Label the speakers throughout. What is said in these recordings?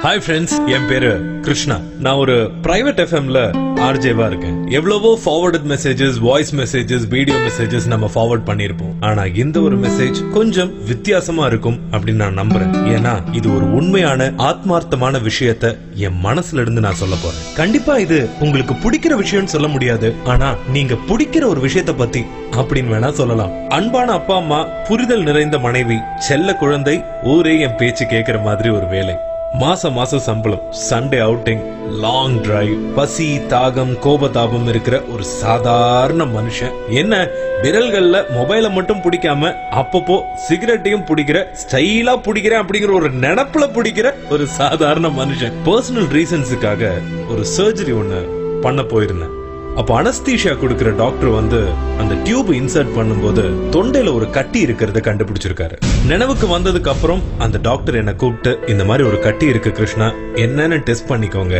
Speaker 1: Hi friends, என் பேரு கிருஷ்ணா. நான் ஒரு பிரைவேட் எஃப்எம்ல ஆர்ஜேவா இருக்கேன். எவ்வளவோ forwarded messages, voice messages, video messages நம்ம ஃபார்வர்ட் பண்ணிருப்போம். ஆனா இந்த ஒரு மெசேஜ் கொஞ்சம் வித்தியாசமா இருக்கும் அப்படின்னு நான் நம்புறேன். ஏன்னா இது ஒரு உண்மையான ஆத்மார்த்தமான விஷயத்த என் மனசுல இருந்து நான் சொல்ல போறேன். கண்டிப்பா இது உங்களுக்கு பிடிக்கிற விஷயம்னு சொல்ல முடியாது, ஆனா நீங்க பிடிக்கிற ஒரு விஷயத்த பத்தி அப்படின்னு வேணா சொல்லலாம். அன்பான அப்பா அம்மா, புரிதல் நிறைந்த மனைவி, செல்ல குழந்தை, ஊரே என் பேச்சு கேட்கிற மாதிரி ஒரு வேலை, மாசம் சம்பளம், சண்டே அவுட்டிங், லாங் டிரைவ், பசி, தாகம், கோபதாபம் இருக்கிற ஒரு சாதாரண மனுஷன். என்ன விரல்கள்ல மொபைலை மட்டும் பிடிக்காம அப்பப்போ சிகரெட்டையும் பிடிக்கிற, ஸ்டைலா பிடிக்கிறேன் அப்படிங்கிற ஒரு நினைப்புல பிடிக்கிற ஒரு சாதாரண மனுஷன். பர்சனல் ரீசன்ஸுக்காக ஒரு சர்ஜரி ஒண்ணு பண்ண போயிருந்தேன். அப்ப அனஸ்தீஷியா கொடுக்கிற டாக்டர் வந்து அந்த டியூப் இன்சர்ட் பண்ணும்போது தொண்டையில ஒரு கட்டி இருக்கிறத கண்டுபிடிச்சிருக்காரு. நினைவுக்கு வந்ததுக்கு அப்புறம் அந்த டாக்டர் என்ன கூப்பிட்டு, இந்த மாதிரி ஒரு கட்டி இருக்கு கிருஷ்ணா, என்னன்னு டெஸ்ட் பண்ணிக்கோங்க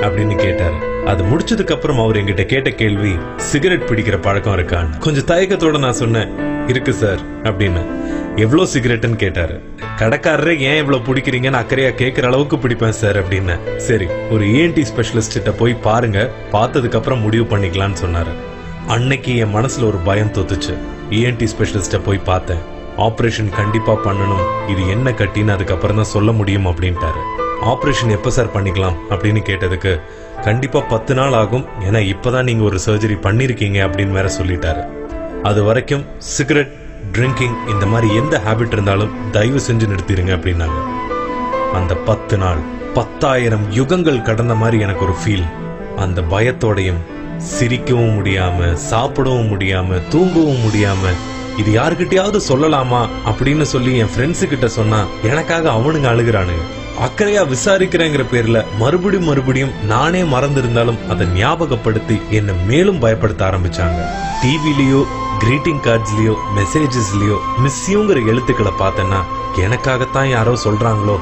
Speaker 1: அப்படின்னு கேட்டாரு. அது முடிச்சதுக்கு அப்புறம் அவர் என்கிட்ட கேட்ட கேள்வி, சிகரெட் பிடிக்கிற பழக்கம் இருக்கான்னு. கொஞ்சம் தயக்கத்தோட நான் சொன்னேன், இருக்கு சார் அப்படின்னு. எவ்வளவு சிகரெட்னு கேட்டாரு. கடைக்காரரே ஏன் இவ்வளவு பிடிக்கிறீங்கன்னு அக்கறையா கேட்கிற அளவுக்கு பிடிப்பேன் சார் அப்படின்னு. சரி, ஒரு ENT ஸ்பெஷலிஸ்ட் கிட்ட போய் பாருங்க, பார்த்ததுக்கு அப்புறம் முடிவு பண்ணிக்கலாம்னு சொன்னாரு. அன்னைக்கு என் மனசுல ஒரு பயம் தோத்துச்சு. ENT ஸ்பெஷலிஸ்ட போய் பார்த்தேன். ஆபரேஷன் கண்டிப்பா பண்ணணும், இது என்ன கட்டின்னு அதுக்கப்புறம் தான் சொல்ல முடியும் அப்படின்ட்டாரு. ஆபரேஷன் எப்ப சார் பண்ணிக்கலாம் அப்படின்னு கேட்டதுக்கு, கண்டிப்பா 10 நாள் ஆகும், ஏன்னா இப்பதான் நீங்க ஒரு சர்ஜரி பண்ணிருக்கீங்க அப்படின்னு வேற சொல்லிட்டாரு. அது வரைக்கும் சிகரெட், ட்ரிங்கிங், இந்த மாதிரி எந்த ஹேபிட் இருந்தாலும் தயவு செஞ்சு நிறுத்திடுங்க அப்படின்னாங்க. அந்த 10 நாள் 10,000 யுகங்கள் கடந்த மாதிரி எனக்கு ஒரு ஃபீல். அந்த பயத்தோடையும் சிரிக்கவும் முடியாம, சாப்பிடவும் முடியாம, தூங்கவும் முடியாம, இது யாருக்கிட்டையாவது சொல்லலாமா அப்படின்னு சொல்லி என் ஃப்ரெண்ட்ஸு கிட்ட சொன்னா எனக்காக அவனுங்க அழுகுறானுங்க. அக்கறையா விசாரிக்கிறேங்கிற பேர்ல மறுபடியும் நானே மறந்திருந்தாலும் அதை ஞாபகப்படுத்தி என்ன மேலும் பயப்படுத்த ஆரம்பிச்சாங்க. டிவிலயோ, கிரீட்டிங் கார்ட்ஸ்லயோ, மெசேஜஸ்லயோ மிஸ்யூங்கிற எழுத்துக்களை பார்த்தேன்னா எனக்காகத்தான் யாரோ சொல்றாங்களோ,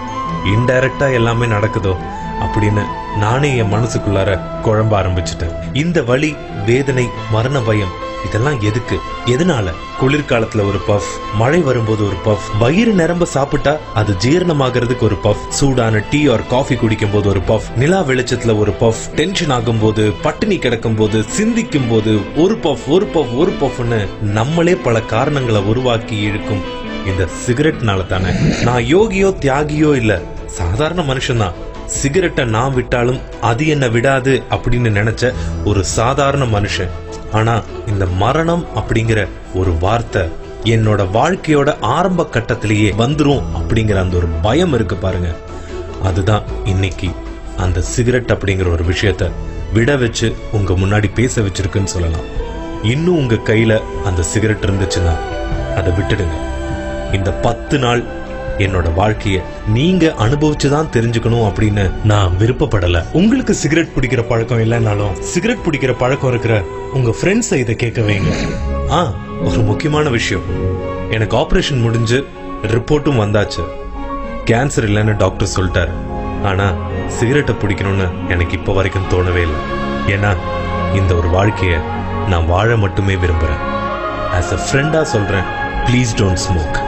Speaker 1: இன்டைரக்டா எல்லாமே நடக்குதோ அப்படின்னு நானே என் மனசுக்குள்ளார குழம்ப ஆரம்பிச்சுட்டேன். இந்த வலி, வேதனை, மரண பயம் இதெல்லாம் எதுக்கு, எதனால? குளிர்காலத்துல ஒரு பஃப், மழை வரும்போது ஒரு பஃப், வயிறு நிரம்ப சாப்பிட்டா அது ஜீரணமாகிறதுக்கு ஒரு பஃப், சூடான டீ ஆர் காஃபி குடிக்கும் போது ஒரு பஃப், நிலா வெளிச்சத்துல ஒரு பஃப், டென்ஷன் ஆகும் போது, பட்டினி கிடக்கும் போது, சிந்திக்கும் போது ஒரு பஃப்னு நம்மளே பல காரணங்களை உருவாக்கி இழுக்கும் இந்த சிகரெட்னால தானே. நான் யோகியோ தியாகியோ இல்ல, சாதாரண மனுஷன்தான். சிகரெட்டை நான் விட்டாலும் அது என்ன விடாது அப்படின்னு நினைச்ச ஒரு சாதாரண மனுஷன். ஆனா இந்த மரணம் அப்படிங்கிற ஒரு வார்த்தை என்னோட வாழ்க்கையோட ஆரம்ப கட்டத்திலேயே வந்துரும் அப்படிங்கிற அந்த ஒரு பயம் இருக்கு பாருங்க, அதுதான் இன்னைக்கு அந்த சிகரெட் அப்படிங்கிற ஒரு விஷயத்த விட வச்சு உங்க முன்னாடி பேச வச்சிருக்குன்னு சொல்லலாம். இன்னும் உங்க கையில அந்த சிகரெட் இருந்துச்சுன்னா அதை விட்டுடுங்க. இந்த 10 நாள் என்னோட வாழ்க்கைய நீங்க அனுபவிச்சுதான் தெரிஞ்சுக்கணும் அப்படின்னு நான் விருப்பப்படல. உங்களுக்கு சிகரெட் பிடிக்கிற பழக்கம் இல்லைன்னாலும் சிகரெட் பிடிக்கிற பழக்கம் இருக்கிற உங்க ஃப்ரெண்ட்ஸை இதை கேட்க வைங்க. ஒரு முக்கியமான விஷயம், எனக்கு ஆபரேஷன் முடிஞ்சு ரிப்போர்ட்டும் வந்தாச்சு. கேன்சர் இல்லைன்னு டாக்டர் சொல்லிட்டாரு. ஆனா சிகரெட்டை பிடிக்கணும்னு எனக்கு இப்ப வரைக்கும் தோணவே இல்லை. ஏன்னா இந்த ஒரு வாழ்க்கைய நான் வாழ மட்டுமே விரும்புறேன். ஆஸ் அ ஃப்ரெண்டா சொல்றேன், ப்ளீஸ் டோன்ட் ஸ்மோக்.